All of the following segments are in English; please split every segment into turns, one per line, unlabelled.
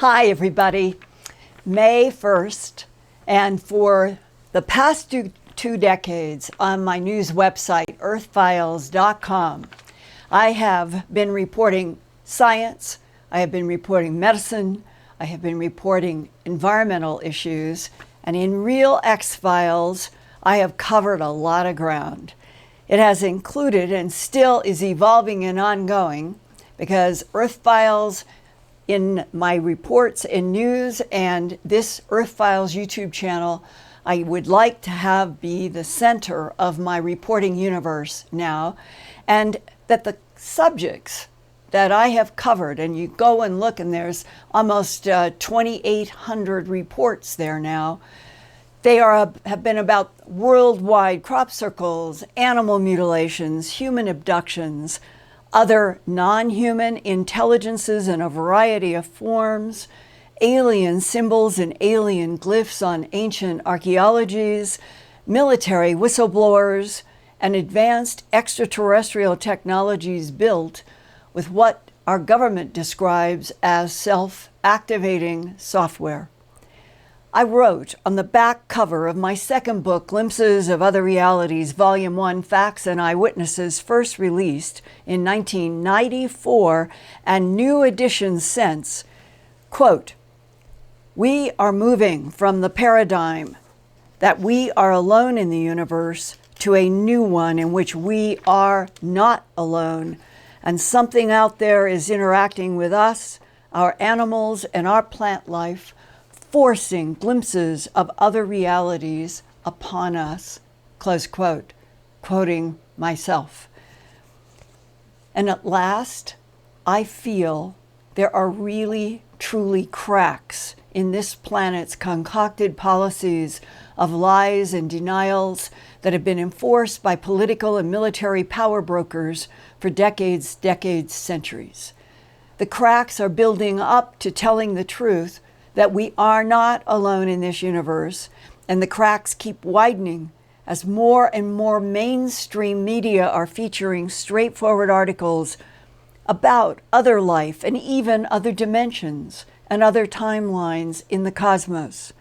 Hi, everybody. May 1st, and for the past two decades on my news website, Earthfiles.com, I have been reporting science, I have been reporting medicine, I have been reporting environmental issues, and in Real X-Files, I have covered a lot of ground. It has included and still is evolving and ongoing because Earthfiles in my reports and news and this Earthfiles YouTube channel, I would like to have be the center of my reporting universe now, and that the subjects that I have covered, and you go and look and there's almost 2,800 reports there now. They have been about worldwide crop circles, animal mutilations, human abductions, other non-human intelligences in a variety of forms, alien symbols and alien glyphs on ancient archaeologies, military whistleblowers, and advanced extraterrestrial technologies built with what our government describes as self-activating software. I wrote on the back cover of my second book, Glimpses of Other Realities, Volume 1, Facts and Eyewitnesses, first released in 1994 and new editions since, quote, "We are moving from the paradigm that we are alone in the universe to a new one in which we are not alone, and something out there is interacting with us, our animals, and our plant life, forcing glimpses of other realities upon us," close quote, quoting myself. And at last, I feel there are really, truly cracks in this planet's concocted policies of lies and denials that have been enforced by political and military power brokers for decades, centuries. The cracks are building up to telling the truth that we are not alone in this universe, and the cracks keep widening as more and more mainstream media are featuring straightforward articles about other life and even other dimensions and other timelines in the cosmos.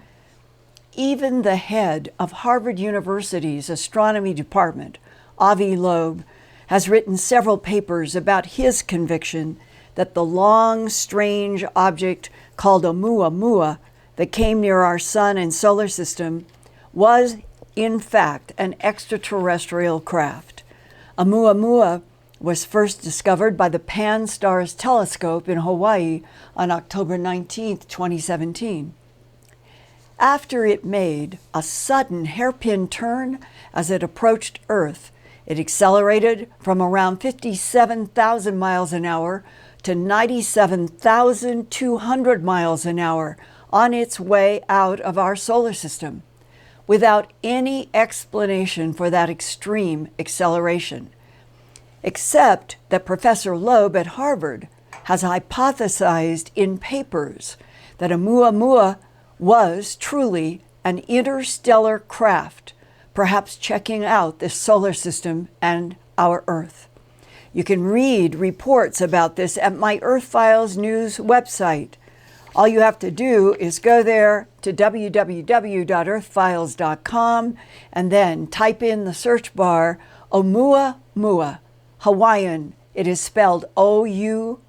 Even the head of Harvard University's astronomy department, Avi Loeb, has written several papers about his conviction that the long, strange object called Oumuamua that came near our sun and solar system was, in fact, an extraterrestrial craft. Oumuamua was first discovered by the Pan-STARRS telescope in Hawaii on October 19, 2017. After it made a sudden hairpin turn as it approached Earth, it accelerated from around 57,000 miles an hour to 97,200 miles an hour on its way out of our solar system, without any explanation for that extreme acceleration, except that Professor Loeb at Harvard has hypothesized in papers that Oumuamua was truly an interstellar craft, perhaps checking out this solar system and our Earth. You can read reports about this at my Earthfiles news website. All you have to do is go there to www.earthfiles.com and then type in the search bar Oumuamua, Hawaiian. It is spelled O-U-M-U-A-M-U-A,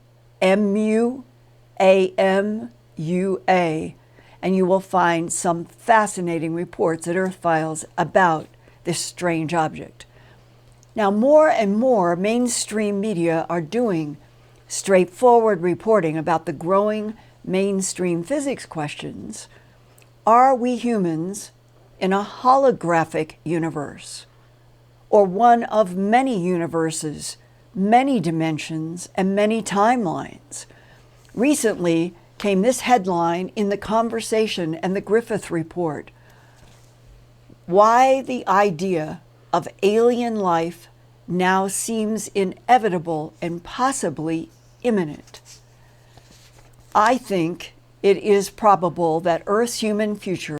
and you will find some fascinating reports at Earthfiles about this strange object. Now, more and more mainstream media are doing straightforward reporting about the growing mainstream physics questions. Are we humans in a holographic universe, or one of many universes, many dimensions, and many timelines? Recently came this headline in The Conversation and the Griffith Report: "Why the idea of alien life now seems inevitable and possibly imminent." I think it is probable that Earth's human future,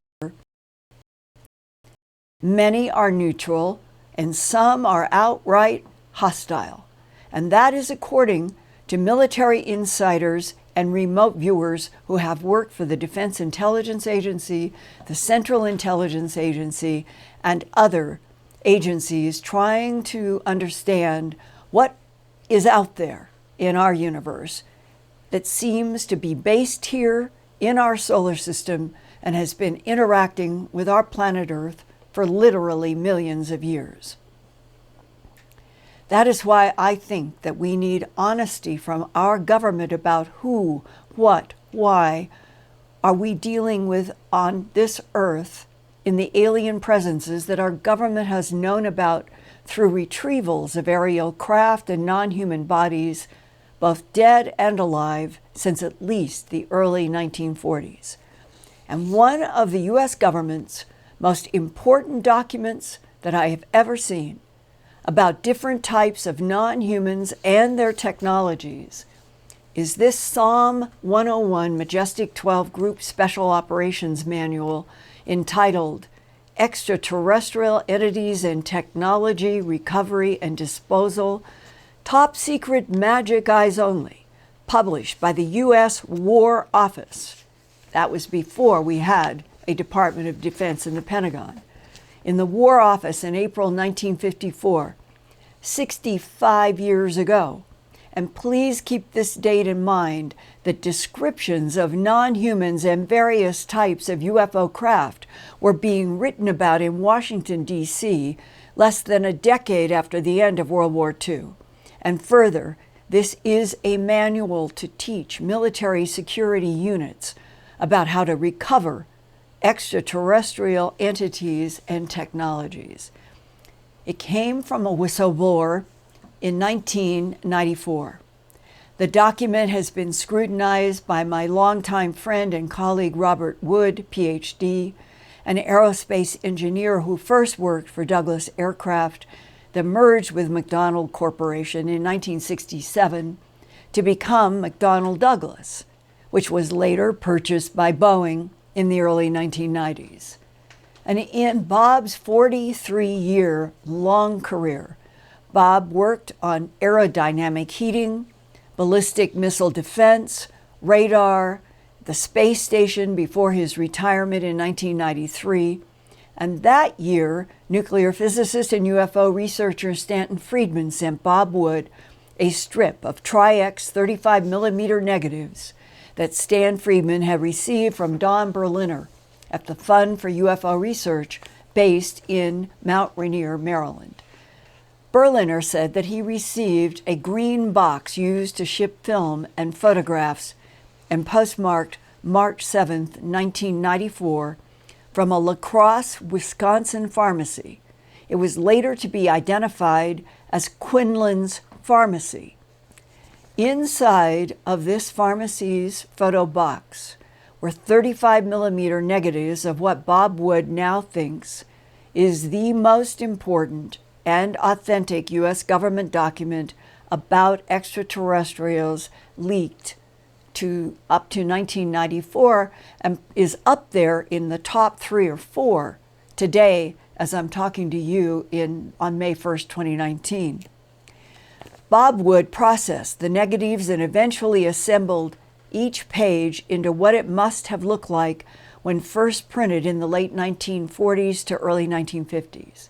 many are neutral and some are outright hostile, and that is according to military insiders and remote viewers who have worked for the Defense Intelligence Agency, the Central Intelligence Agency, and other agencies trying to understand what is out there in our universe that seems to be based here in our solar system and has been interacting with our planet Earth for literally millions of years. That is why I think that we need honesty from our government about who, what, why are we dealing with on this Earth in the alien presences that our government has known about through retrievals of aerial craft and non-human bodies, both dead and alive, since at least the early 1940s. And one of the U.S. government's most important documents that I have ever seen about different types of non-humans and their technologies is this SOM1-01 MAJESTIC-12 Group Special Operations Manual entitled Extraterrestrial Entities and Technology Recovery and Disposal, Top Secret Magic Eyes Only, published by the U.S. War Office. That was before we had a Department of Defense in the Pentagon. In the War Office in April 1954, 65 years ago. And please keep this date in mind that descriptions of non-humans and various types of UFO craft were being written about in Washington, D.C. less than a decade after the end of World War II. And further, this is a manual to teach military security units about how to recover extraterrestrial entities and technologies. It came from a whistleblower in 1994. The document has been scrutinized by my longtime friend and colleague Robert Wood, PhD, an aerospace engineer who first worked for Douglas Aircraft, that merged with McDonnell Corporation in 1967 to become McDonnell Douglas, which was later purchased by Boeing in the early 1990s. And in Bob's 43-year long career, Bob worked on aerodynamic heating, ballistic missile defense, radar, the space station before his retirement in 1993. And that year, nuclear physicist and UFO researcher Stanton Friedman sent Bob Wood a strip of Tri-X 35mm negatives that Stan Friedman had received from Don Berliner at the Fund for UFO Research based in Mount Rainier, Maryland. Berliner said that he received a green box used to ship film and photographs and postmarked March 7, 1994, from a La Crosse, Wisconsin pharmacy. It was later to be identified as Quinlan's Pharmacy. Inside of this pharmacy's photo box were 35mm negatives of what Bob Wood now thinks is the most important and authentic U.S. government document about extraterrestrials leaked up to 1994 and is up there in the top 3 or 4 today as I'm talking to you on May 1st, 2019. Bob Wood processed the negatives and eventually assembled each page into what it must have looked like when first printed in the late 1940s to early 1950s.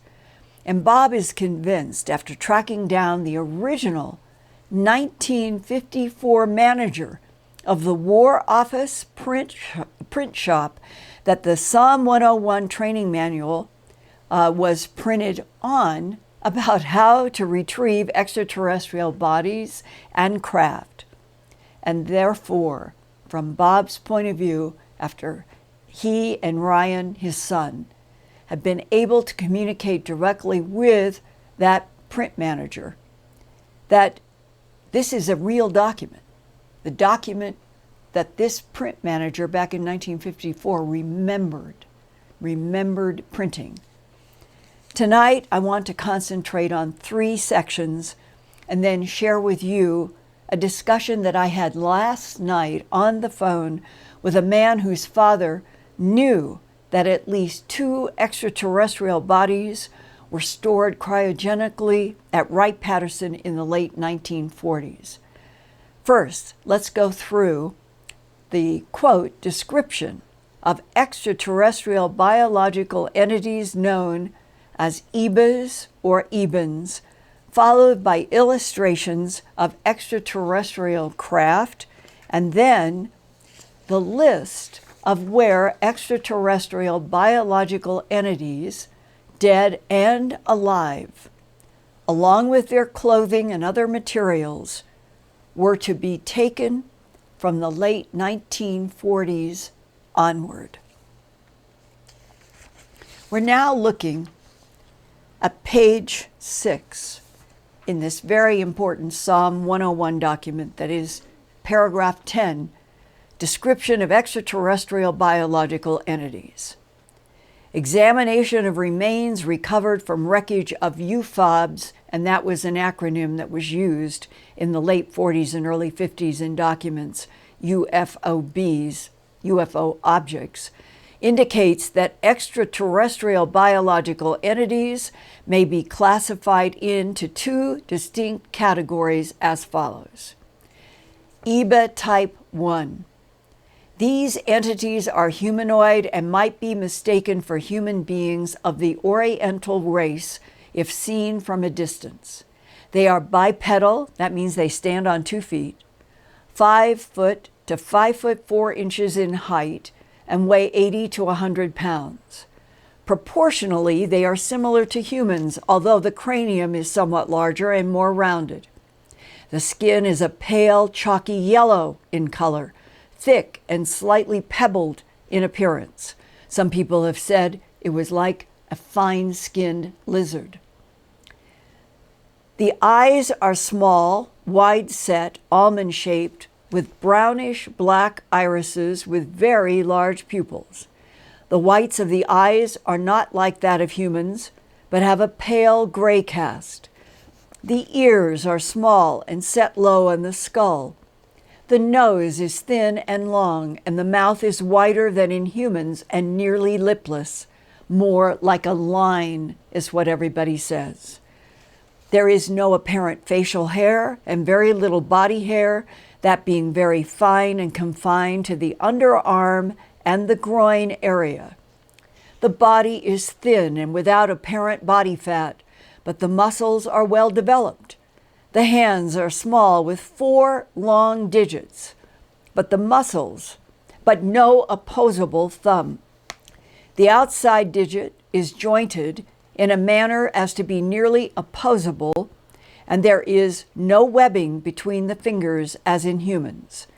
And Bob is convinced, after tracking down the original 1954 manager of the War Office print shop, that the SOM1-01 training manual was printed on about how to retrieve extraterrestrial bodies and craft. And therefore, from Bob's point of view, after he and Ryan, his son, have been able to communicate directly with that print manager, that this is a real document. The document that this print manager back in 1954 remembered printing. Tonight, I want to concentrate on 3 sections and then share with you a discussion that I had last night on the phone with a man whose father knew that at least 2 extraterrestrial bodies were stored cryogenically at Wright-patterson in the late 1940s. First, let's go through the, quote, description of extraterrestrial biological entities known as EBAs or EBANs, followed by illustrations of extraterrestrial craft, and then the list of where extraterrestrial biological entities, dead and alive, along with their clothing and other materials, were to be taken from the late 1940s onward. We're now looking at page 6 in this very important SOM1-01 document, that is paragraph 10, description of extraterrestrial biological entities. Examination of remains recovered from wreckage of UFOs, and that was an acronym that was used in the late 40s and early 50s in documents, UFOBs, UFO objects, indicates that extraterrestrial biological entities may be classified into two distinct categories as follows. EBA Type 1. These entities are humanoid and might be mistaken for human beings of the Oriental race if seen from a distance. They are bipedal, that means they stand on 2 feet, 5 foot to 5 foot 4 inches in height, and weigh 80 to 100 pounds. Proportionally, they are similar to humans, although the cranium is somewhat larger and more rounded. The skin is a pale, chalky yellow in color, thick and slightly pebbled in appearance. Some people have said it was like a fine-skinned lizard. The eyes are small, wide-set, almond-shaped, with brownish black irises with very large pupils. The whites of the eyes are not like that of humans, but have a pale gray cast. The ears are small and set low on the skull. The nose is thin and long, and the mouth is wider than in humans and nearly lipless. More like a line is what everybody says. There is no apparent facial hair and very little body hair, that being very fine and confined to the underarm and the groin area. The body is thin and without apparent body fat, but the muscles are well developed. The hands are small with 4 long digits, but no opposable thumb. The outside digit is jointed in a manner as to be nearly opposable, and there is no webbing between the fingers as in humans.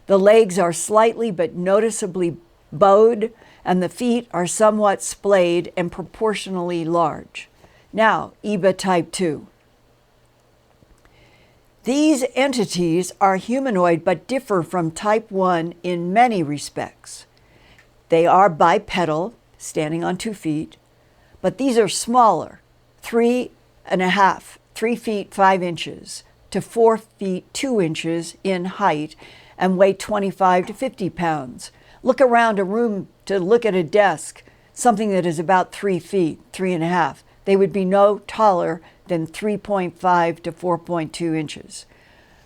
The legs are slightly but noticeably bowed, and the feet are somewhat splayed and proportionally large. Now, EBA Type 2. These entities are humanoid but differ from Type 1 in many respects. They are bipedal, standing on 2 feet, but these are smaller, 3 feet 5 inches to 4 feet 2 inches in height, and weigh 25 to 50 pounds. Look around a room to look at a desk, something that is about 3 feet, 3.5. They would be no taller than 3.5 to 4.2 inches.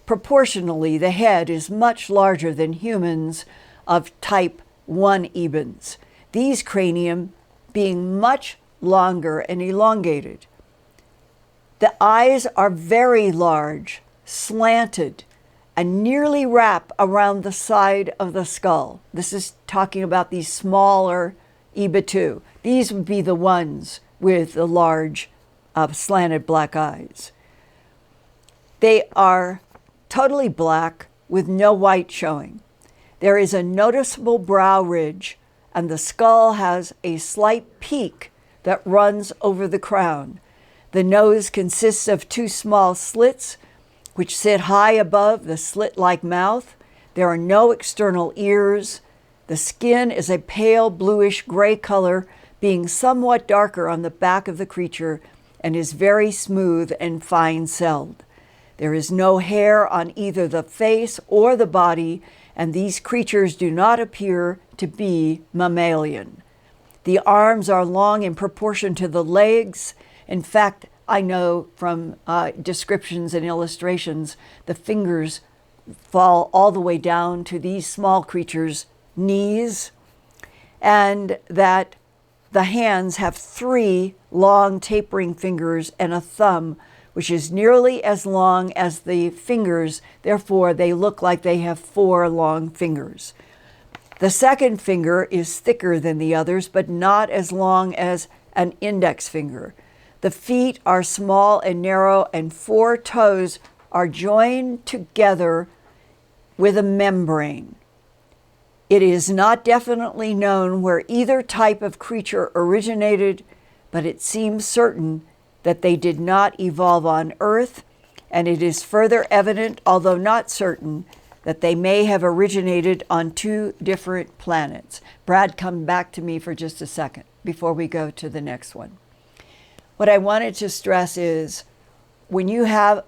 Proportionally, the head is much larger than humans of Type 1 EBANs, these cranium being much longer and elongated. The eyes are very large, slanted, and nearly wrap around the side of the skull. This is talking about these smaller EBA 2. These would be the ones with the large slanted black eyes. They are totally black with no white showing. There is a noticeable brow ridge, and the skull has a slight peak that runs over the crown. The nose consists of 2 small slits which sit high above the slit-like mouth. There are no external ears. The skin is a pale bluish gray color, being somewhat darker on the back of the creature, and is very smooth and fine-celled. There is no hair on either the face or the body, and these creatures do not appear to be mammalian. The arms are long in proportion to the legs. In fact, I know from descriptions and illustrations, the fingers fall all the way down to these small creatures' knees, and that the hands have 3 long tapering fingers and a thumb, which is nearly as long as the fingers. Therefore, they look like they have 4 long fingers. The second finger is thicker than the others, but not as long as an index finger. The feet are small and narrow, and 4 toes are joined together with a membrane. It is not definitely known where either type of creature originated, but it seems certain that they did not evolve on Earth, and it is further evident, although not certain, that they may have originated on 2 different planets. Brad, come back to me for just a second before we go to the next one. What I wanted to stress is when you have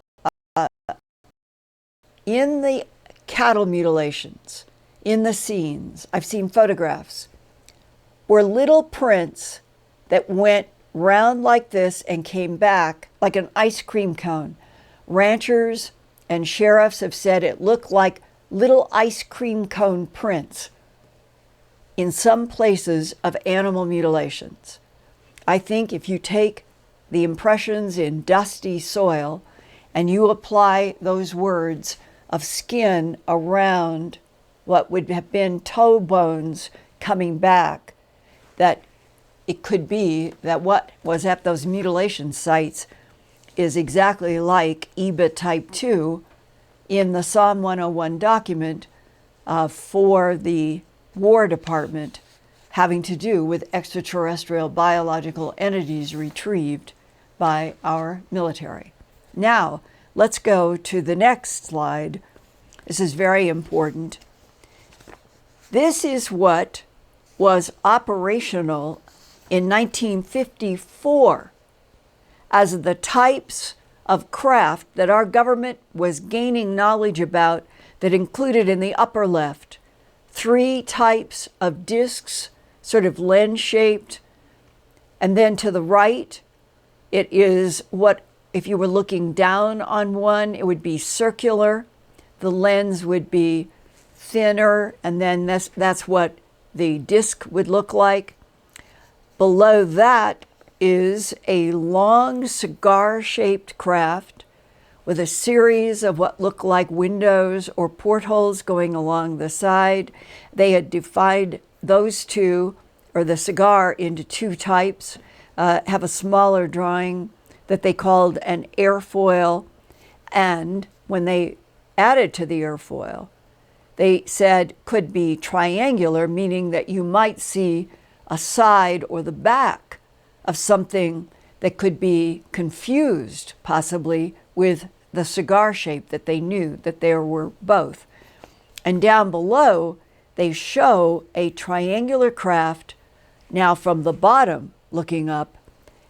in the cattle mutilations, in the scenes, I've seen photographs, were little prints that went round like this and came back like an ice cream cone. Ranchers and sheriffs have said it looked like little ice cream cone prints in some places of animal mutilations. I think if you take the impressions in dusty soil and you apply those words of skin around what would have been toe bones coming back, that it could be that what was at those mutilation sites is exactly like EBA type 2 in the SOM1-01 document for the War Department, having to do with extraterrestrial biological entities retrieved by our military. Now, let's go to the next slide. This is very important. This is what was operational in 1954 as the types of craft that our government was gaining knowledge about, that included in the upper left 3 types of discs, sort of lens-shaped, and then to the right, it is what, if you were looking down on one, it would be circular. The lens would be thinner, and then that's what the disc would look like. Below that is a long cigar-shaped craft with a series of what look like windows or portholes going along the side. They had divided those 2, or the cigar, into 2 types, have a smaller drawing that they called an airfoil. And when they added to the airfoil, they said could be triangular, meaning that you might see a side or the back of something that could be confused possibly with the cigar shape, that they knew that there were both. And down below, they show a triangular craft now from the bottom looking up,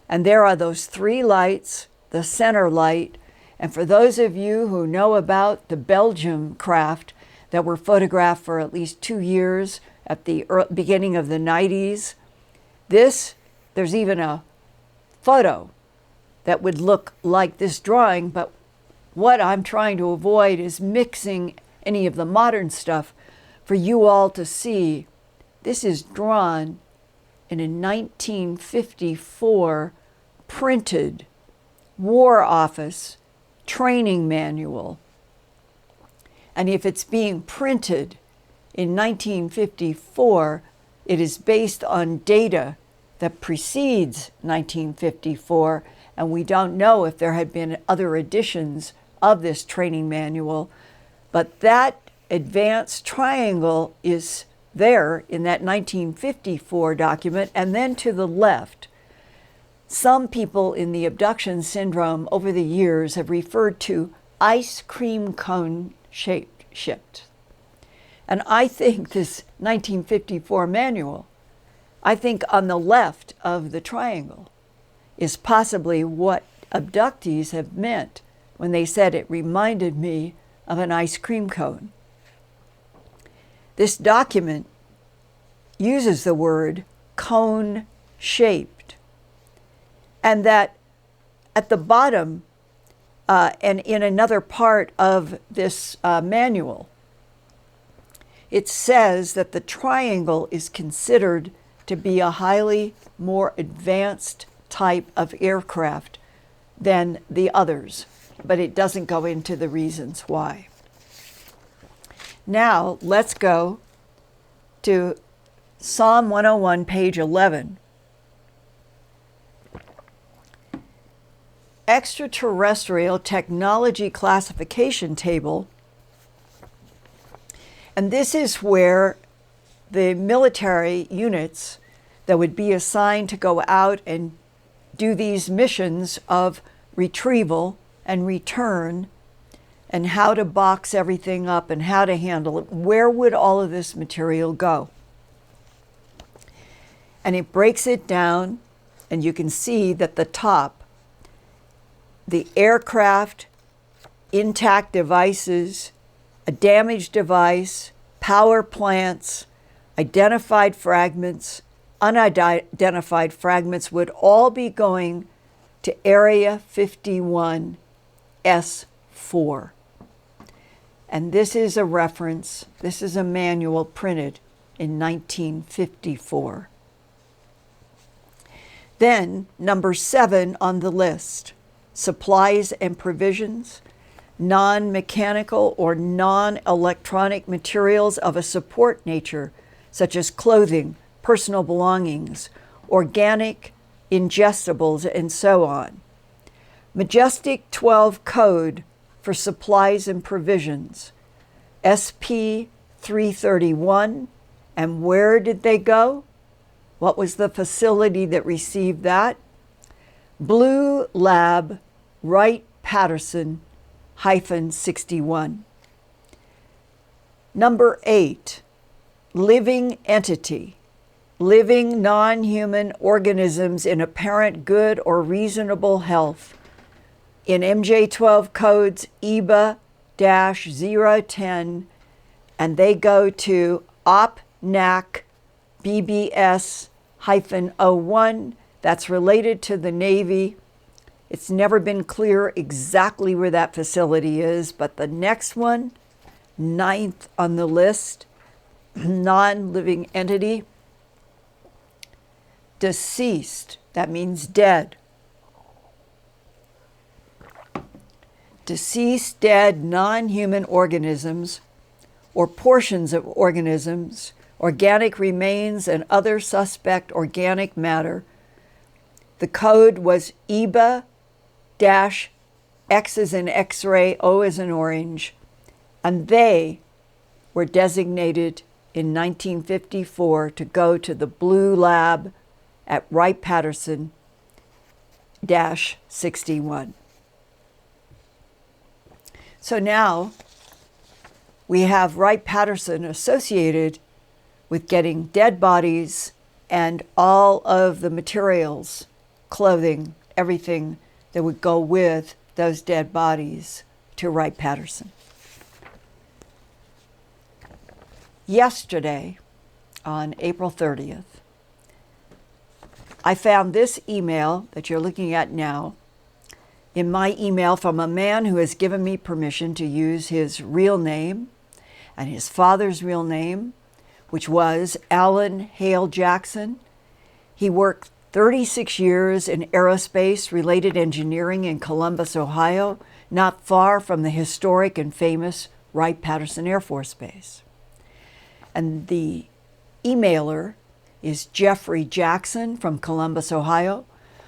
and there are those 3 lights, the center light. And for those of you who know about the Belgium craft that were photographed for at least 2 years at the beginning of the 90s, there's even a photo that would look like this drawing, but what I'm trying to avoid is mixing any of the modern stuff for you all to see. This is drawn in a 1954 printed War Office training manual. And if it's being printed in 1954, it is based on data that precedes 1954, and we don't know if there had been other editions of this training manual, but that advanced triangle is there in that 1954 document. And then to the left, some people in the abduction syndrome over the years have referred to ice cream cone shaped. And I think this 1954 manual, I think on the left of the triangle, is possibly what abductees have meant when they said it reminded me of an ice cream cone. This document uses the word cone-shaped, and that at the bottom And in another part of this manual, it says that the triangle is considered to be a highly more advanced type of aircraft than the others, but it doesn't go into the reasons why. Now, let's go to SOM1-01, page 11. Extraterrestrial Technology Classification Table. And this is where the military units that would be assigned to go out and do these missions of retrieval and return, and how to box everything up and how to handle it, where would all of this material go? And it breaks it down, and you can see that the top, the aircraft, intact devices, a damaged device, power plants, identified fragments, unidentified fragments would all be going to Area 51 S4. And this is a reference, this is a manual printed in 1954. Then, number 7 on the list, supplies and provisions, non-mechanical or non-electronic materials of a support nature, such as clothing, personal belongings, organic ingestibles, and so on. MAJESTIC-12 code for supplies and provisions, SP-331, and where did they go? What was the facility that received that? Blue Lab, Wright-patterson, -61. Number 8, living entity. Living non-human organisms in apparent good or reasonable health. In MJ12 codes EBA-010, and they go to OPNAC BBS-01. That's related to the Navy. It's never been clear exactly where that facility is, but the next one, 9th on the list, non-living entity, deceased, that means dead. Deceased, dead, non-human organisms or portions of organisms, organic remains, and other suspect organic matter. The code was EBA-X as in X-ray, O as in orange, and they were designated in 1954 to go to the Blue Lab at Wright-patterson -61. So now we have Wright-patterson associated with getting dead bodies and all of the materials, clothing, everything that would go with those dead bodies to Wright-patterson. Yesterday, on April 30th, I found this email that you're looking at now in my email from a man who has given me permission to use his real name and his father's real name, which was Alan Hale Jackson. He worked 36 years in aerospace-related engineering in Columbus, Ohio, not far from the historic and famous Wright-Patterson Air Force Base. And the emailer is Jeffrey Jackson from Columbus, Ohio,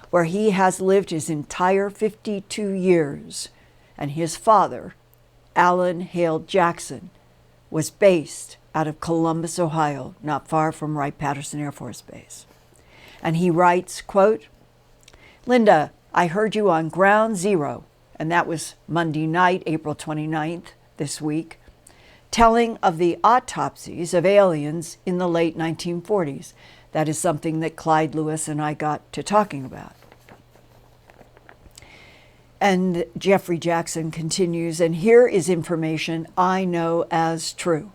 where he has lived his entire 52 years. And his father, Alan Hale Jackson, was based out of Columbus, Ohio, not far from Wright-Patterson Air Force Base. And he writes, quote, "Linda, I heard you on Ground Zero," and that was Monday night, April 29th, this week, telling of the autopsies of aliens in the late 1940s. That is something that Clyde Lewis and I got to talking about. And Jeffrey Jackson continues, and here is information I know as true.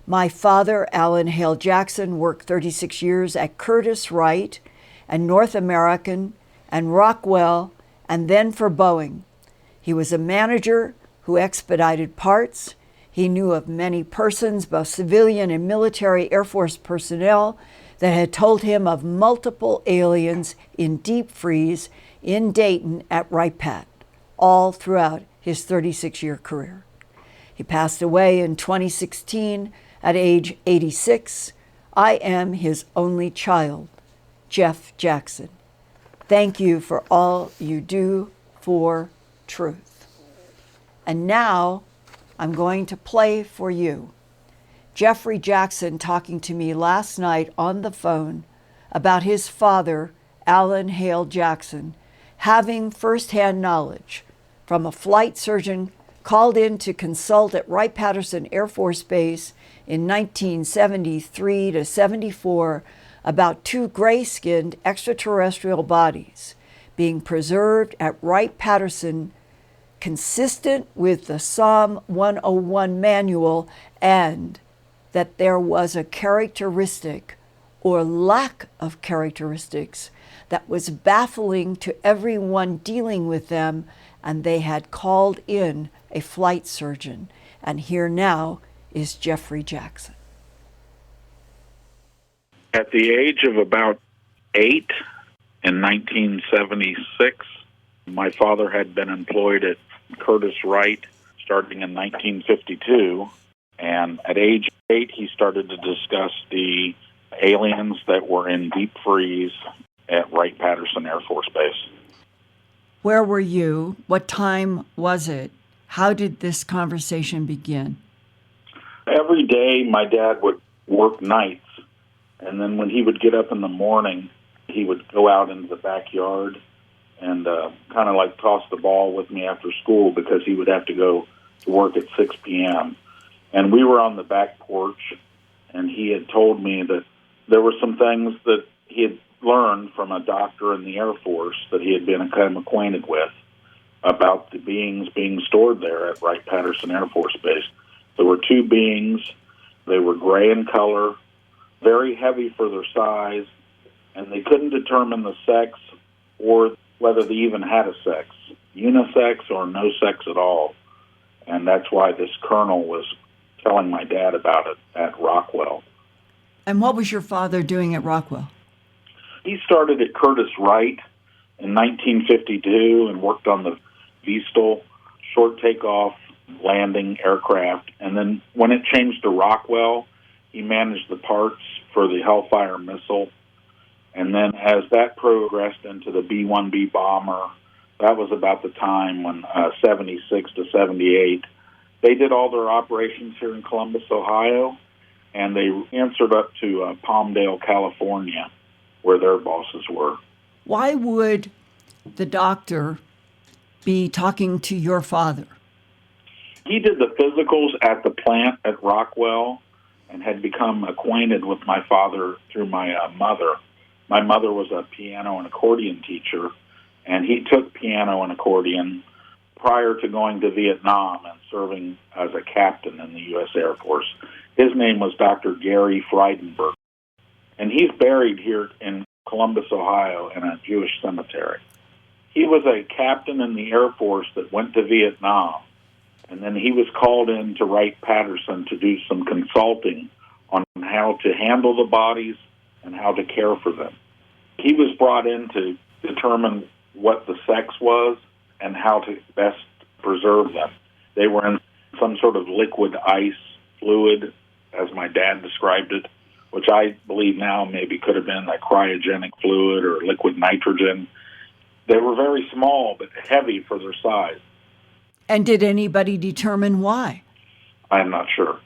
My father, Alan Hale Jackson, worked 36 years at Curtiss-Wright and North American and Rockwell, and then for Boeing. He was a manager who expedited parts. He knew of many persons, both civilian and military Air Force personnel, that had told him of multiple aliens in deep freeze in Dayton at Wright-patterson, all throughout his 36-year career. He passed away in 2016 at age 86. I am his only child, Jeff Jackson. Thank you for all you do for truth. And now I'm going to play for you Jeffrey Jackson talking to me last night on the phone about his father, Alan Hale Jackson, having firsthand knowledge from a flight surgeon called in to consult at Wright-Patterson Air Force Base in 1973 to 74 about two gray-skinned extraterrestrial bodies being preserved at Wright-Patterson, consistent with the SOM1-01 manual, and that there was a characteristic or lack of characteristics that was baffling to everyone dealing with them, and they had called in a flight surgeon. And here now is Jeffrey Jackson.
At the age of about 8 in 1976, my father had been employed at Curtiss-Wright starting in 1952, and at age 8 he started to discuss the aliens that were in deep freeze at Wright-Patterson Air Force Base.
Where were you? What time was it? How did this conversation begin?
Every day my dad would work nights, and then when he would get up in the morning, he would go out into the backyard and kind of like toss the ball with me after school because he would have to go to work at 6 p.m. And we were on the back porch, and he had told me that there were some things that he had learned from a doctor in the Air Force that he had been kind of acquainted with about the beings being stored there at Wright-Patterson Air Force Base. There were two beings. They were gray in color, very heavy for their size, and they couldn't determine the sex or whether they even had a sex, unisex or no sex at all. And that's why this colonel was telling my dad about it at Rockwell.
And what was your father doing at Rockwell?
He started at Curtiss-Wright in 1952 and worked on the VSTOL short takeoff landing aircraft. And then when it changed to Rockwell, he managed the parts for the Hellfire missile. And then as that progressed into the B-1B bomber, that was about the time when 76 to 78, they did all their operations here in Columbus, Ohio, and they answered up to Palmdale, California, where their bosses were.
Why would the doctor be talking to your father?
He did the physicals at the plant at Rockwell and had become acquainted with my father through my mother. My mother was a piano and accordion teacher, and he took piano and accordion prior to going to Vietnam and serving as a captain in the U.S. Air Force. His name was Dr. Gary Friedenberg, and he's buried here in Columbus, Ohio, in a Jewish cemetery. He was a captain in the Air Force that went to Vietnam, and then he was called in to Wright-Patterson to do some consulting on how to handle the bodies and how to care for them. He was brought in to determine what the sex was and how to best preserve them. They were in some sort of liquid ice fluid, as my dad described it, which I believe now maybe could have been like cryogenic fluid or liquid nitrogen. They were very small but heavy for their size.
And did anybody determine why?
I'm not sure.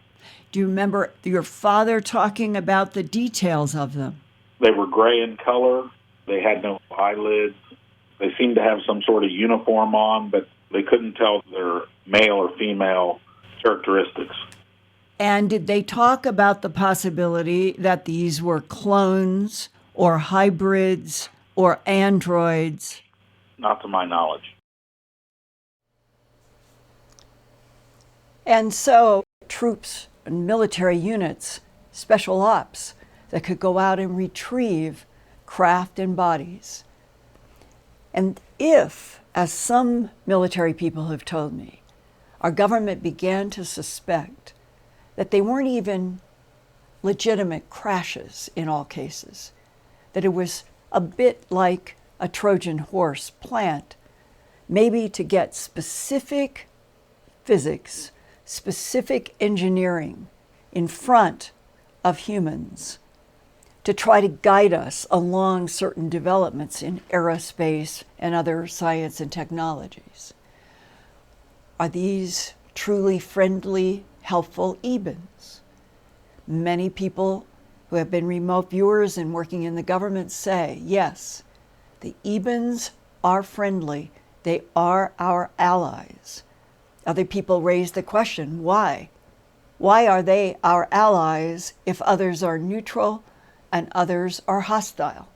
Do you remember your father talking about the details of them?
They were gray in color. They had no eyelids. They seemed to have some sort of uniform on, but they couldn't tell their male or female characteristics.
And did they talk about the possibility that these were clones or hybrids or androids?
Not to my knowledge.
And so troops and military units, special ops, that could go out and retrieve craft and bodies. And if as some military people have told me, our government began to suspect that they weren't even legitimate crashes in all cases, that it was a bit like a Trojan horse plant, maybe to get specific physics, specific engineering in front of humans to try to guide us along certain developments in aerospace and other science and technologies. Are these truly friendly, helpful EBINs? Many people who have been remote viewers and working in the government say, yes, the EBINs are friendly. They are our allies. Other people raise the question, why? Why are they our allies if others are neutral and others are hostile?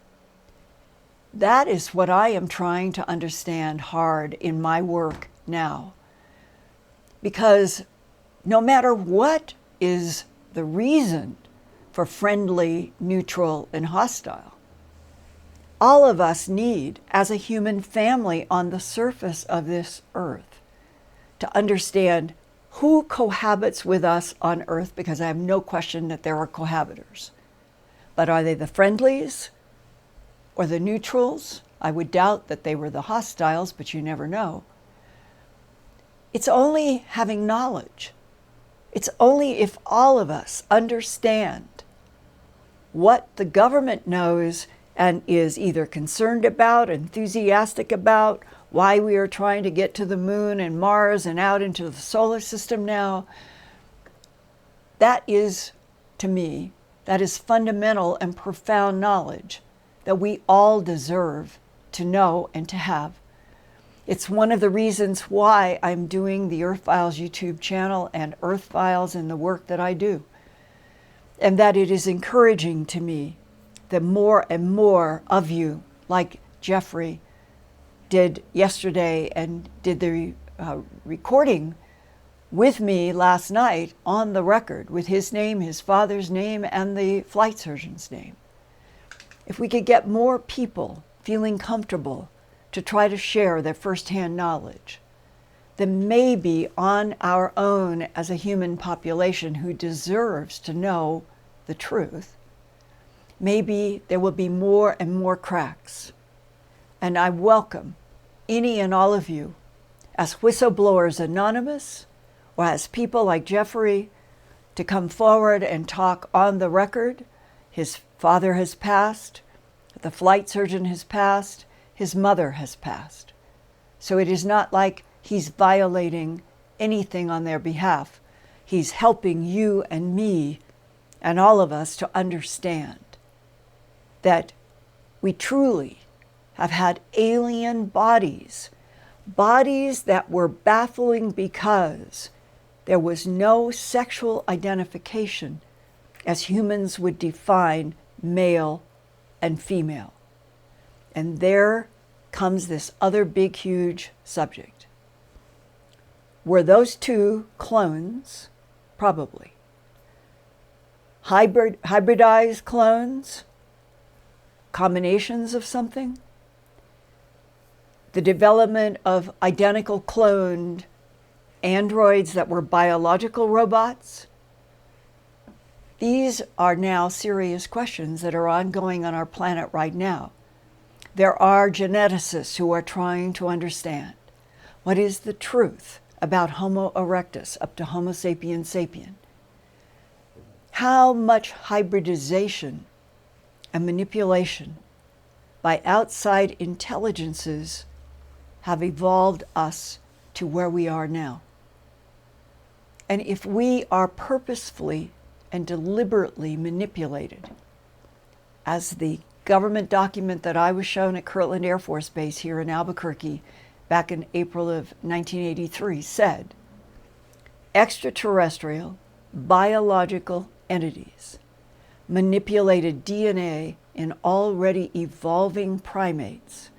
That is what I am trying to understand hard in my work now. Because no matter what is the reason for friendly, neutral, and hostile, all of us need, as a human family on the surface of this earth, to understand who cohabits with us on Earth, because I have no question that there are cohabitors. But are they the friendlies or the neutrals? I would doubt that they were the hostiles, but you never know. It's only having knowledge. It's only if all of us understand what the government knows and is either concerned about, enthusiastic about, why we are trying to get to the moon and Mars and out into the solar system now. That is, to me, that is fundamental and profound knowledge that we all deserve to know and to have. It's one of the reasons why I'm doing the Earthfiles YouTube channel and Earthfiles and the work that I do. And that it is encouraging to me that more and more of you, like Jeffrey did yesterday and did the recording with me last night on the record with his name, his father's name, and the flight surgeon's name. If we could get more people feeling comfortable to try to share their firsthand knowledge, then maybe on our own as a human population who deserves to know the truth, maybe there will be more and more cracks. And I welcome any and all of you as Whistleblowers Anonymous or as people like Jeffrey to come forward and talk on the record. His father has passed, the flight surgeon has passed, his mother has passed. So it is not like he's violating anything on their behalf. He's helping you and me and all of us to understand that we truly have had alien bodies, bodies that were baffling because there was no sexual identification as humans would define male and female. And there comes this other big, huge subject. Were those two clones? Probably. Hybridized clones? Combinations of something? The development of identical cloned androids that were biological robots? These are now serious questions that are ongoing on our planet right now. There are geneticists who are trying to understand what is the truth about Homo erectus up to Homo sapiens sapien. How much hybridization and manipulation by outside intelligences have evolved us to where we are now. And if we are purposefully and deliberately manipulated, as the government document that I was shown at Kirtland Air Force Base here in Albuquerque back in April of 1983 said, extraterrestrial biological entities manipulated DNA in already evolving primates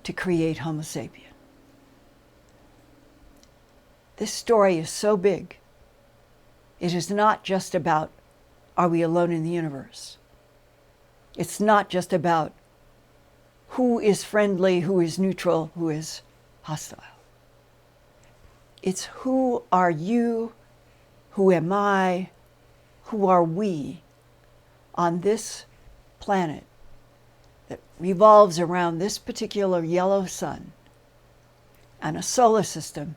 to create Homo sapien. This story is so big. It is not just about, are we alone in the universe? It's not just about who is friendly, who is neutral, who is hostile. It's who are you, who am I, who are we on this planet that revolves around this particular yellow sun and a solar system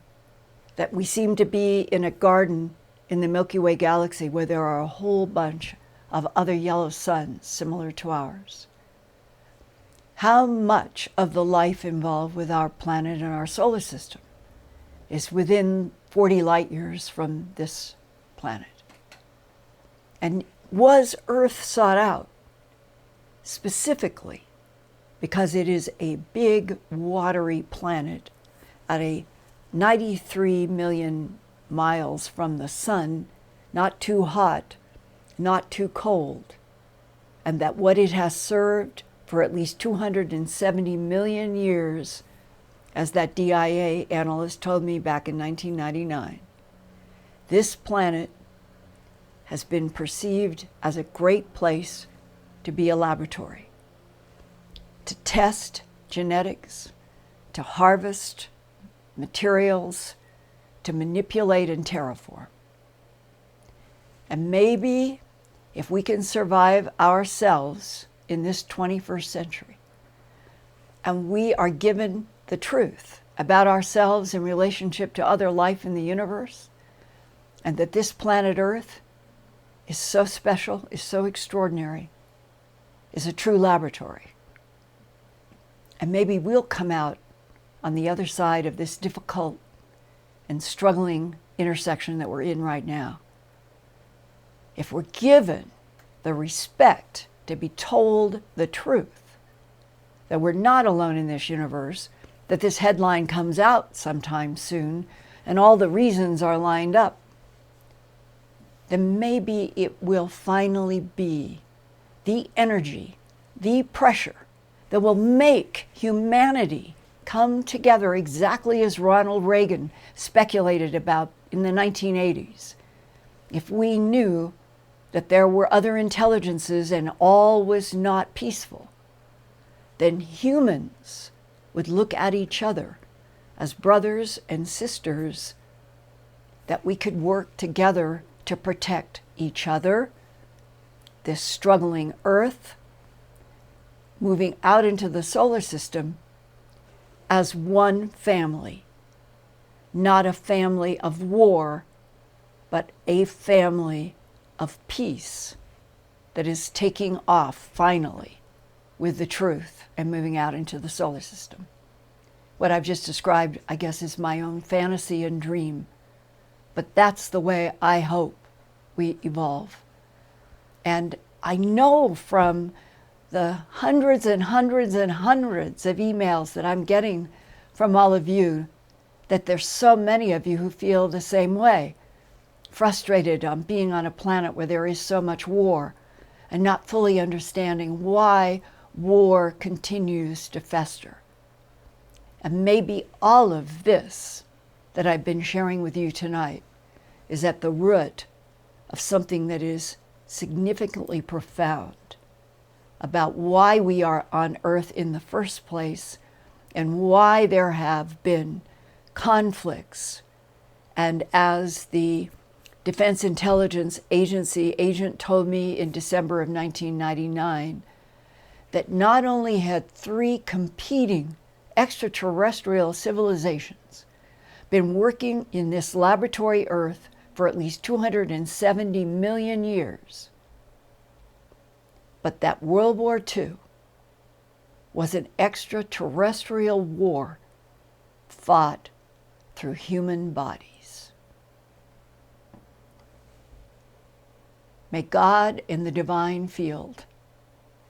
that we seem to be in a garden in the Milky Way galaxy where there are a whole bunch of other yellow suns similar to ours. How much of the life involved with our planet and our solar system is within 40 light years from this planet? And was Earth sought out specifically because it is a big, watery planet at a 93 million miles from the sun, not too hot, not too cold, and that what it has served for at least 270 million years, as that DIA analyst told me back in 1999, this planet has been perceived as a great place to be a laboratory, to test genetics, to harvest materials, to manipulate and terraform. And maybe if we can survive ourselves in this 21st century, and we are given the truth about ourselves in relationship to other life in the universe, and that this planet Earth is so special, is so extraordinary, is a true laboratory. And maybe we'll come out on the other side of this difficult and struggling intersection that we're in right now, if we're given the respect to be told the truth, that we're not alone in this universe, that this headline comes out sometime soon, and all the reasons are lined up, then maybe it will finally be the energy, the pressure that will make humanity come together exactly as Ronald Reagan speculated about in the 1980s. If we knew that there were other intelligences and all was not peaceful, then humans would look at each other as brothers and sisters, that we could work together to protect each other, this struggling Earth, moving out into the solar system as one family, not a family of war, but a family of peace that is taking off finally with the truth and moving out into the solar system. What I've just described, I guess, is my own fantasy and dream, but that's the way I hope we evolve. And I know from the hundreds and hundreds and hundreds of emails that I'm getting from all of you, that there's so many of you who feel the same way, frustrated on being on a planet where there is so much war and not fully understanding why war continues to fester. And maybe all of this that I've been sharing with you tonight is at the root of something that is significantly profound about why we are on Earth in the first place and why there have been conflicts. And as the Defense Intelligence Agency agent told me in December of 1999, that not only had 3 competing extraterrestrial civilizations been working in this laboratory Earth for at least 270 million years, but that World War II was an extraterrestrial war fought through human bodies. May God in the divine field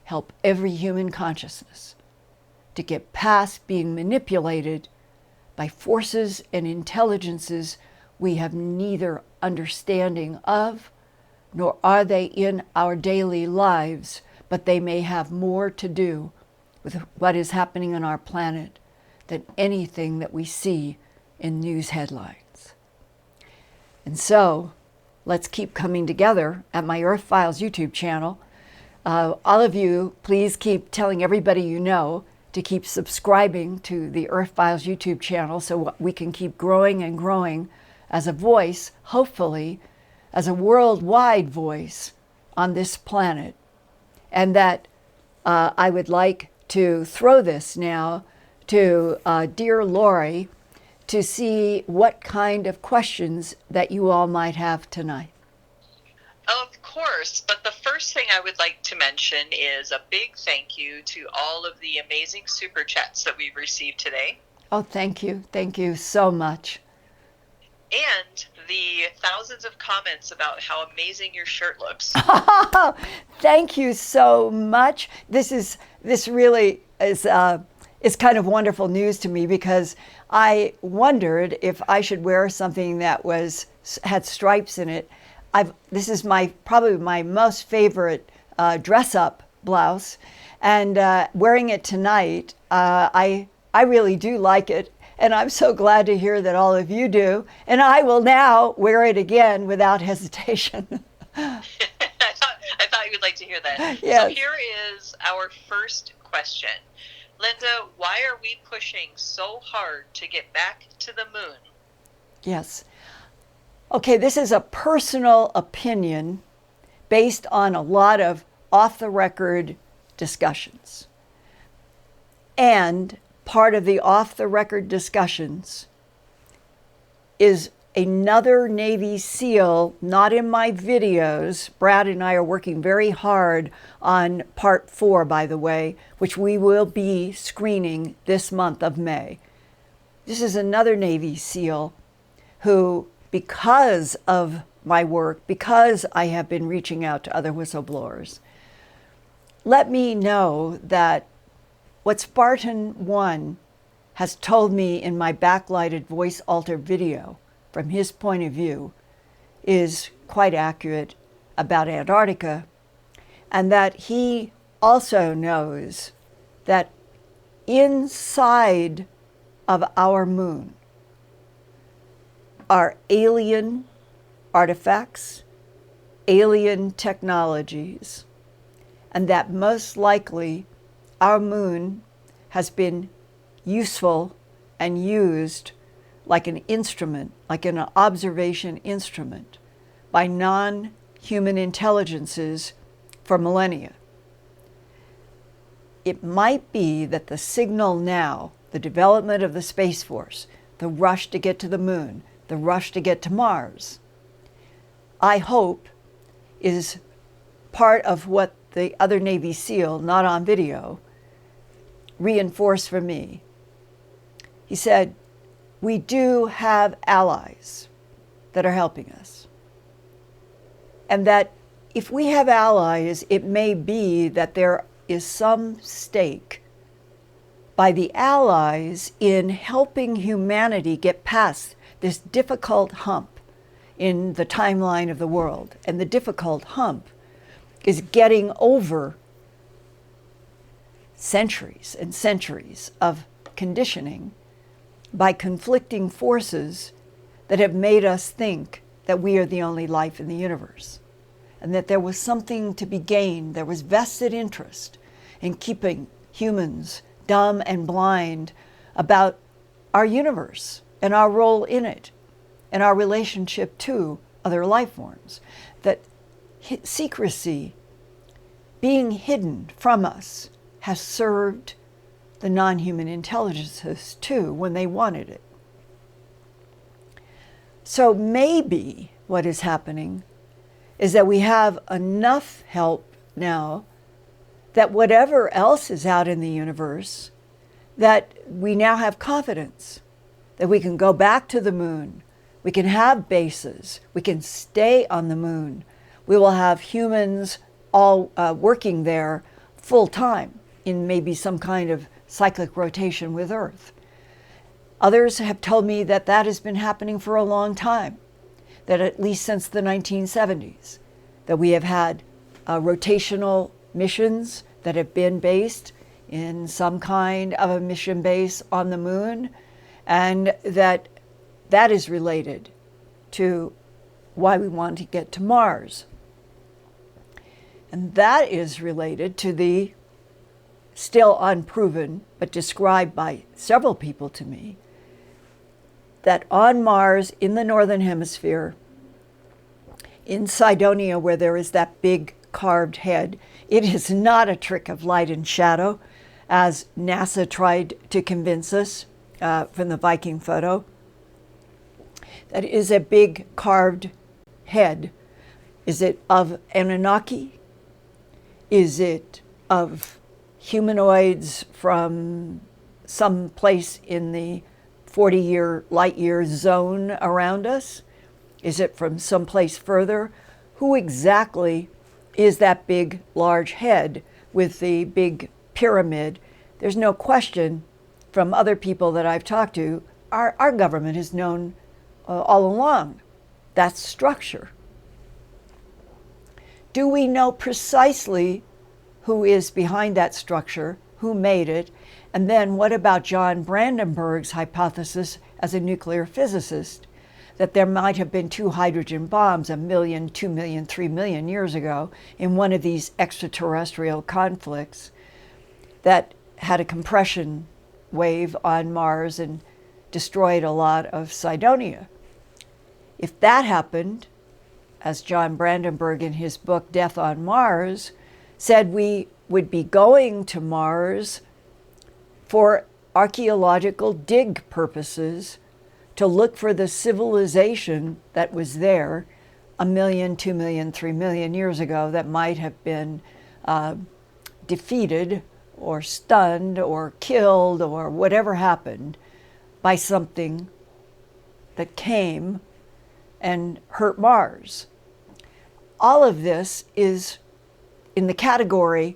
help every human consciousness to get past being manipulated by forces and intelligences we have neither understanding of, nor are they in our daily lives, but they may have more to do with what is happening on our planet than anything that we see in news headlines. And so, let's keep coming together at my Earthfiles YouTube channel. All of you, please keep telling everybody you know to keep subscribing to the Earthfiles YouTube channel so we can keep growing and growing as a voice, hopefully, as a worldwide voice on this planet. And that I would like to throw this now to dear Lori to see what kind of questions that you all might have tonight.
Of course, but the first thing I would like to mention is a big thank you to all of the amazing super chats that we've received today.
Oh, thank you. Thank you so much.
And the thousands of comments about how amazing your shirt looks.
Thank you so much. This really is kind of wonderful news to me, because I wondered if I should wear something that had stripes in it. This is probably my most favorite dress-up blouse, and wearing it tonight, I really do like it. And I'm so glad to hear that all of you do. And I will now wear it again without hesitation.
I thought you would like to hear that.
Yes.
So here is our first question. Linda, why are we pushing so hard to get back to the moon?
Yes. Okay, this is a personal opinion based on a lot of off-the-record discussions. And part of the off-the-record discussions is another Navy SEAL, not in my videos. Brad and I are working very hard on part 4, by the way, which we will be screening this month of May. This is another Navy SEAL who, because of my work, because I have been reaching out to other whistleblowers, let me know that what Spartan 1 has told me in my backlighted voice alter video from his point of view is quite accurate about Antarctica, and that he also knows that inside of our moon are alien artifacts, alien technologies, and that most likely our moon has been useful and used like an instrument, like an observation instrument, by non-human intelligences for millennia. It might be that the signal now, the development of the Space Force, the rush to get to the moon, the rush to get to Mars, I hope is part of what the other Navy SEAL, not on video, reinforced for me. He said, we do have allies that are helping us. And that if we have allies, it may be that there is some stake by the allies in helping humanity get past this difficult hump in the timeline of the world. And the difficult hump is getting over centuries and centuries of conditioning by conflicting forces that have made us think that we are the only life in the universe, and that there was something to be gained. There was vested interest in keeping humans dumb and blind about our universe and our role in it and our relationship to other life forms. That secrecy, being hidden from us, has served the non-human intelligences too when they wanted it. So maybe what is happening is that we have enough help now that whatever else is out in the universe, that we now have confidence that we can go back to the moon, we can have bases, we can stay on the moon, we will have humans all working there full time in maybe some kind of cyclic rotation with Earth. Others have told me that that has been happening for a long time, that at least since the 1970s, that we have had rotational missions that have been based in some kind of a mission base on the moon, and that that is related to why we want to get to Mars. And that is related to the still unproven, but described by several people to me, that on Mars, in the northern hemisphere, in Cydonia, where there is that big carved head, it is not a trick of light and shadow, as NASA tried to convince us from the Viking photo. That is a big carved head. Is it of Anunnaki? Is it of humanoids from some place in the 40-year light-year zone around us? Is it from someplace further? Who exactly is that big, large head with the big pyramid? There's no question from other people that I've talked to, our government has known all along that structure. Do we know precisely who is behind that structure, who made it? And then what about John Brandenburg's hypothesis as a nuclear physicist, that there might have been 2 hydrogen bombs 1 million, 2 million, 3 million years ago in one of these extraterrestrial conflicts that had a compression wave on Mars and destroyed a lot of Cydonia? If that happened, as John Brandenburg in his book Death on Mars said, we would be going to Mars for archaeological dig purposes to look for the civilization that was there 1 million, 2 million, 3 million years ago that might have been defeated or stunned or killed or whatever happened by something that came and hurt Mars. All of this is in the category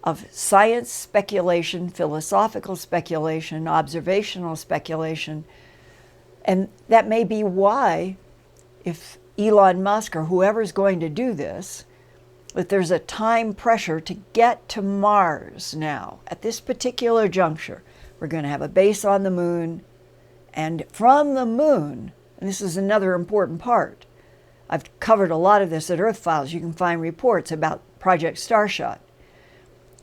of science speculation, philosophical speculation, observational speculation. And that may be why, if Elon Musk or whoever's going to do this, that there's a time pressure to get to Mars now. At this particular juncture, we're going to have a base on the moon, and from the moon, and this is another important part, I've covered a lot of this at Earthfiles. You can find reports about Project Starshot.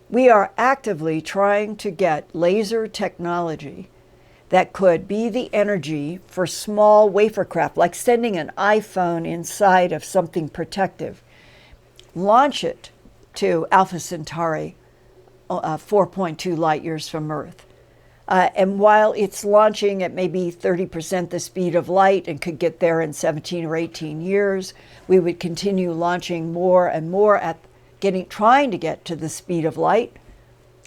We are actively trying to get laser technology that could be the energy for small wafercraft, like sending an iPhone inside of something protective, launch it to Alpha Centauri, 4.2 light years from Earth. And while it's launching at maybe 30% the speed of light and could get there in 17 or 18 years, we would continue launching more and more at trying to get to the speed of light.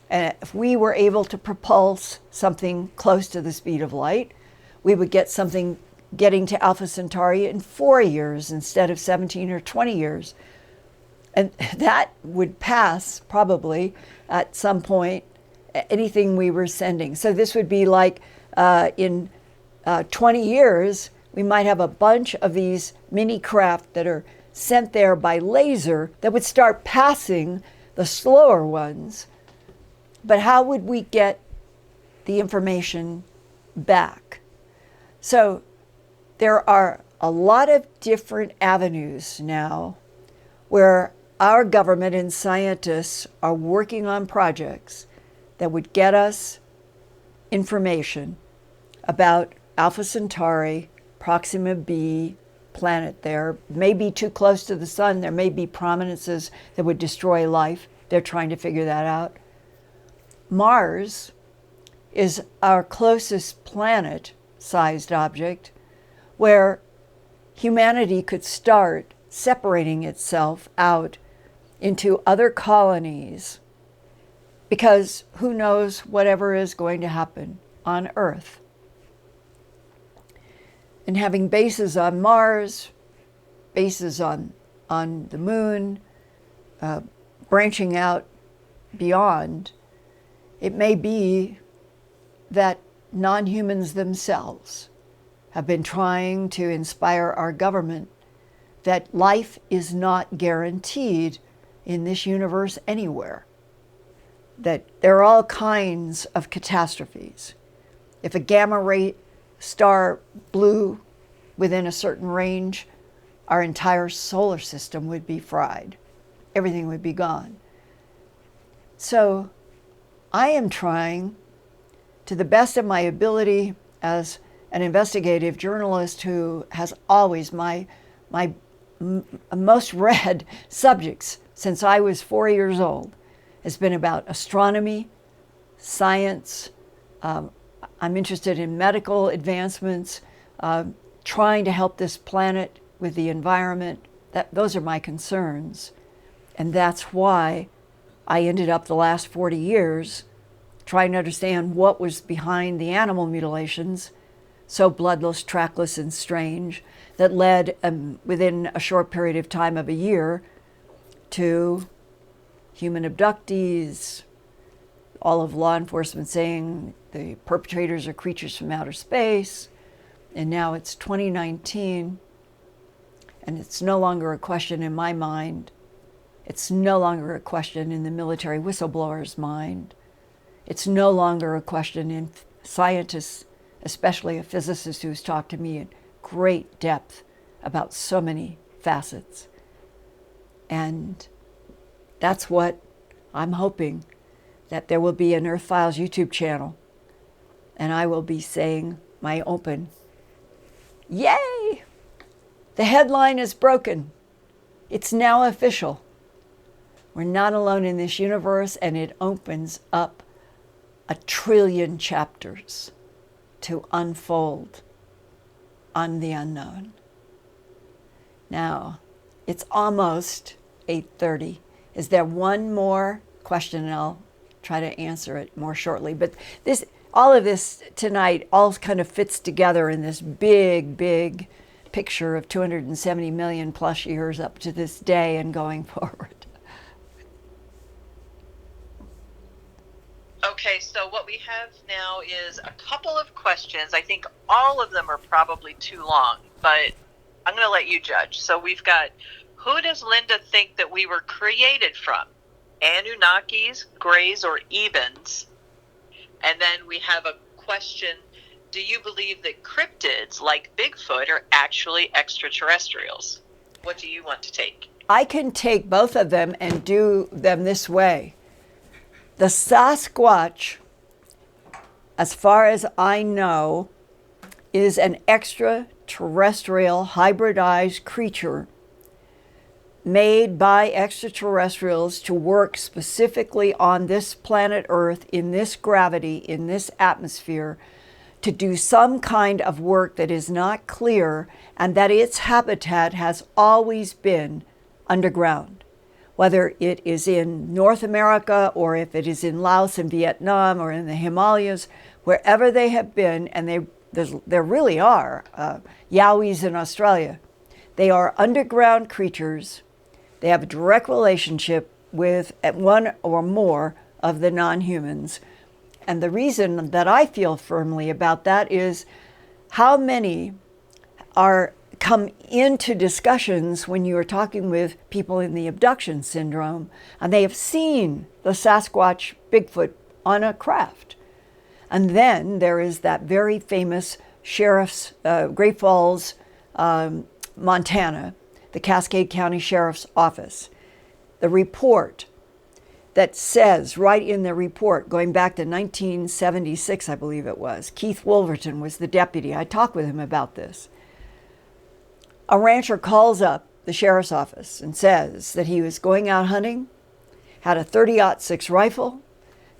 And if we were able to propulse something close to the speed of light, we would get something getting to Alpha Centauri in 4 years instead of 17 or 20 years. And that would pass probably at some point anything we were sending. So this would be like in 20 years, we might have a bunch of these mini craft that are sent there by laser that would start passing the slower ones. But how would we get the information back? So there are a lot of different avenues now where our government and scientists are working on projects that would get us information about Alpha Centauri, Proxima b planet there. May be too close to the sun. There may be prominences that would destroy life. They're trying to figure that out. Mars is our closest planet-sized object where humanity could start separating itself out into other colonies, because who knows whatever is going to happen on Earth. And having bases on Mars, bases on the moon, branching out beyond, it may be that non-humans themselves have been trying to inspire our government that life is not guaranteed in this universe anywhere, that there are all kinds of catastrophes. If a gamma ray star blew within a certain range, our entire solar system would be fried. Everything would be gone. So I am trying, to the best of my ability as an investigative journalist who has always my most read subjects since I was 4 years old has been about astronomy, science. I'm interested in medical advancements, trying to help this planet with the environment. Those are my concerns. And that's why I ended up the last 40 years trying to understand what was behind the animal mutilations, so bloodless, trackless, and strange, that led within a short period of time of a year to human abductees, all of law enforcement saying the perpetrators are creatures from outer space, and now it's 2019, and it's no longer a question in my mind. It's no longer a question in the military whistleblower's mind. It's no longer a question in scientists, especially a physicist who's talked to me in great depth about so many facets. And that's what I'm hoping, that there will be an Earthfiles YouTube channel, and I will be saying my open, yay! The headline is broken. It's now official. We're not alone in this universe, and it opens up 1 trillion chapters to unfold on the unknown. Now, it's almost 8:30. Is there one more question? And I'll try to answer it more shortly. But all of this tonight all kind of fits together in this big, big picture of 270 million plus years up to this day and going forward.
Okay, so what we have now is a couple of questions. I think all of them are probably too long, but I'm going to let you judge. So we've got, who does Linda think that we were created from? Anunnakis, Greys, or Ebens? And then we have a question, do you believe that cryptids like Bigfoot are actually extraterrestrials? What do you want to take?
I can take both of them and do them this way. The Sasquatch, as far as I know, is an extraterrestrial hybridized creature made by extraterrestrials to work specifically on this planet Earth, in this gravity, in this atmosphere, to do some kind of work that is not clear, and that its habitat has always been underground. Whether it is in North America or if it is in Laos and Vietnam or in the Himalayas, wherever they have been, and there really are Yowies in Australia. They are underground creatures. They have a direct relationship with one or more of the non-humans. And the reason that I feel firmly about that is how many come into discussions when you are talking with people in the abduction syndrome, and they have seen the Sasquatch Bigfoot on a craft. And then there is that very famous sheriff's, Great Falls, Montana, the Cascade County Sheriff's Office. The report that says, right in the report, going back to 1976, I believe it was, Keith Wolverton was the deputy. I talked with him about this. A rancher calls up the sheriff's office and says that he was going out hunting, had a .30-06 rifle,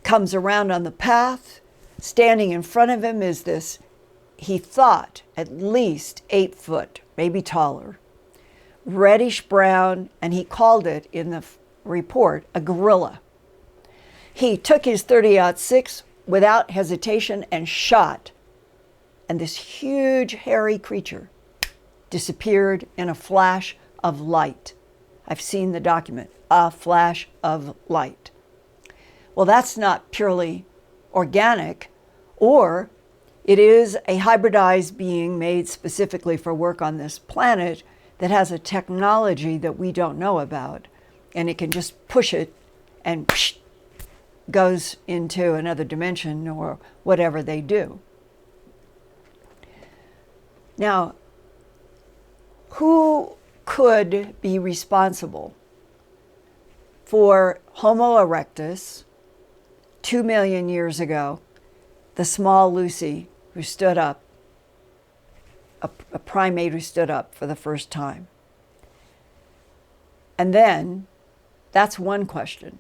comes around on the path. Standing in front of him is this, he thought, at least 8 foot, maybe taller, reddish brown, and he called it in the report a gorilla. He took his .30-06 without hesitation and shot, and this huge hairy creature disappeared in a flash of light. I've seen the document, a flash of light. Well, that's not purely organic, or it is a hybridized being made specifically for work on this planet that has a technology that we don't know about, and it can just push it and psh, goes into another dimension or whatever they do. Now, who could be responsible for Homo erectus 2 million years ago, the small Lucy who stood up, a primate who stood up for the first time. And then, that's one question.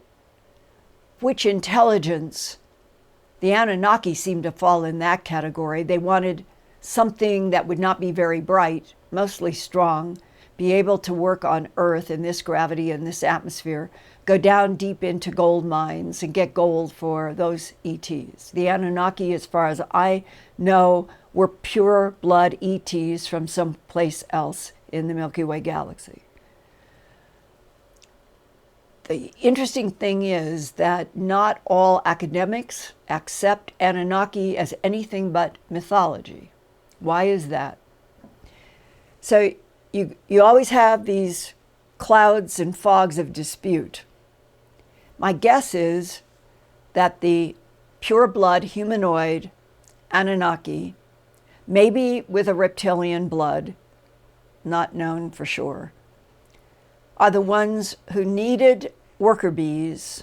Which intelligence? The Anunnaki seemed to fall in that category. They wanted something that would not be very bright, mostly strong, be able to work on Earth in this gravity and this atmosphere, go down deep into gold mines and get gold for those ETs. The Anunnaki, as far as I know, were pure blood ETs from someplace else in the Milky Way galaxy. The interesting thing is that not all academics accept Anunnaki as anything but mythology. Why is that? So you always have these clouds and fogs of dispute. My guess is that the pure blood humanoid Anunnaki, maybe with a reptilian blood, not known for sure, are the ones who needed worker bees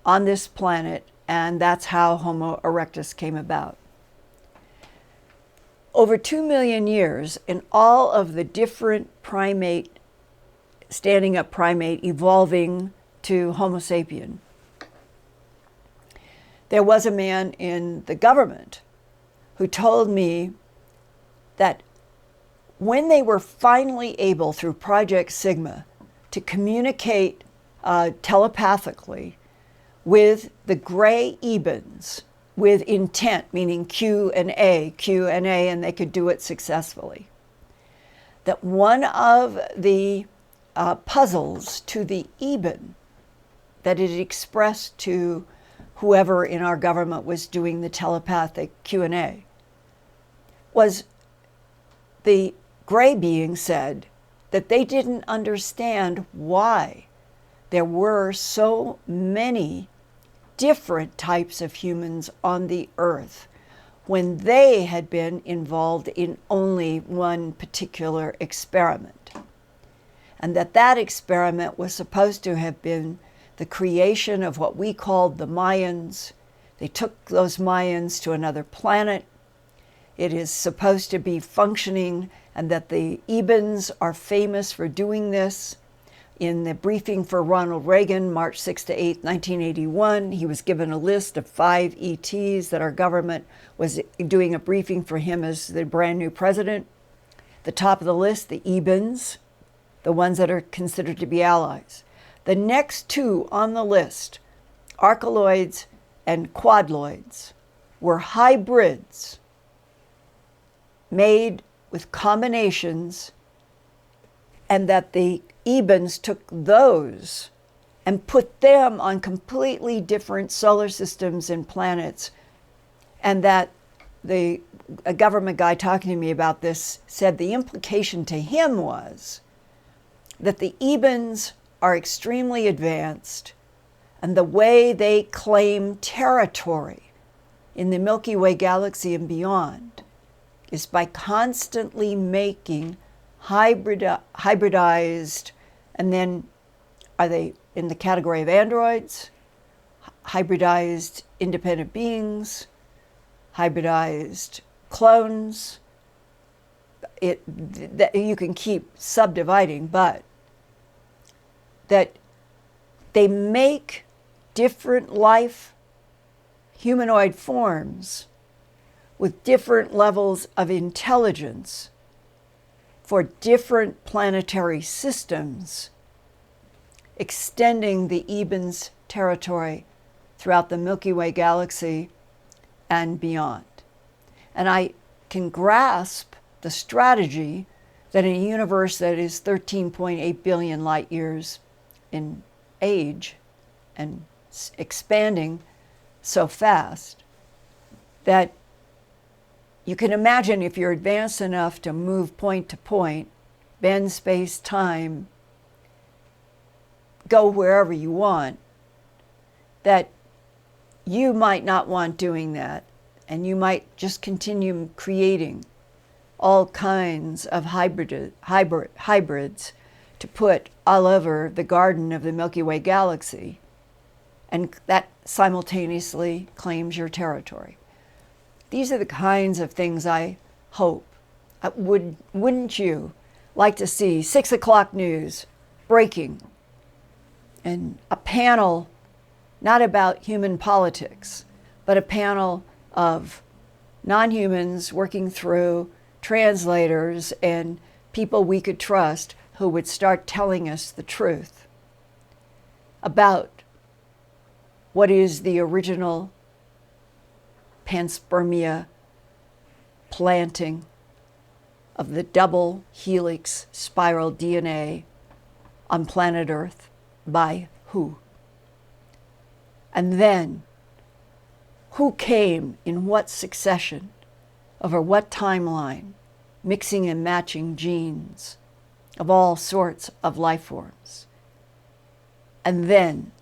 on this planet, and that's how Homo erectus came about. Over 2 million years, in all of the different primate, standing up primate, evolving to Homo sapien, there was a man in the government who told me that when they were finally able, through Project Sigma, to communicate telepathically with the gray Ebens, with intent, meaning Q and A, and they could do it successfully, that one of the puzzles to the Eben that it expressed to whoever in our government was doing the telepathic Q&A was the gray being said that they didn't understand why there were so many different types of humans on the earth when they had been involved in only one particular experiment. And that experiment was supposed to have been the creation of what we called the Mayans. They took those Mayans to another planet. It is supposed to be functioning, and that the Ebens are famous for doing this. In the briefing for Ronald Reagan, March 6 to 8, 1981, he was given a list of 5 ETs that our government was doing a briefing for him as the brand new president. The top of the list, the Ebens, the ones that are considered to be allies. The next 2 on the list, archeloids and quadloids, were hybrids made with combinations, and that the Ebens took those and put them on completely different solar systems and planets, and that a government guy talking to me about this said the implication to him was that the Ebens are extremely advanced, and the way they claim territory in the Milky Way galaxy and beyond is by constantly making hybridized, and then are they in the category of androids, hybridized independent beings, hybridized clones. That you can keep subdividing, but that they make different life humanoid forms with different levels of intelligence for different planetary systems, extending the Ebens territory throughout the Milky Way galaxy and beyond. And I can grasp the strategy that in a universe that is 13.8 billion light years in age and expanding so fast, that you can imagine if you're advanced enough to move point to point, bend space-time, go wherever you want, that you might not want doing that, and you might just continue creating all kinds of hybrids to put all over the garden of the Milky Way galaxy. and that simultaneously claims your territory. These are the kinds of things I hope. Wouldn't you like to see 6 o'clock news breaking and a panel not about human politics, but a panel of non-humans working through translators and people we could trust who would start telling us the truth about what is the original panspermia planting of the double helix spiral DNA on planet Earth by who? And then, who came in what succession, over what timeline, mixing and matching genes of all sorts of life forms. And then,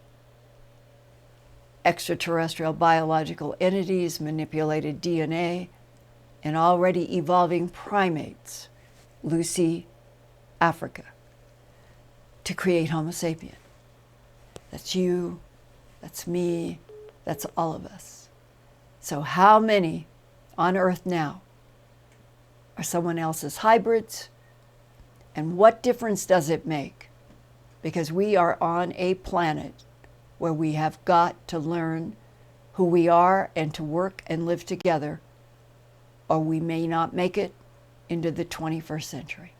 extraterrestrial biological entities manipulated DNA and already evolving primates, Lucy, Africa, to create Homo sapien. That's you, that's me, that's all of us. So how many on Earth now are someone else's hybrids? And what difference does it make? Because we are on a planet where we have got to learn who we are and to work and live together, or we may not make it into the 21st century.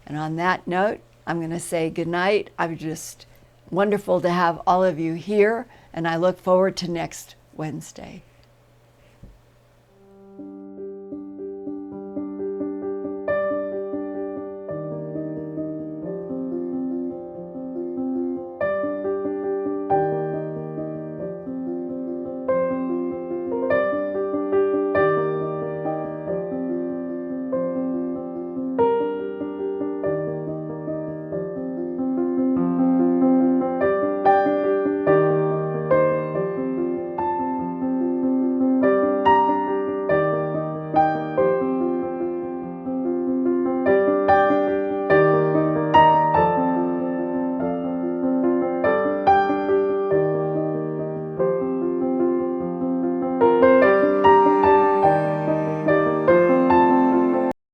And on that note, I'm going to say goodnight. I'm just wonderful to have all of you here, and I look forward to next Wednesday.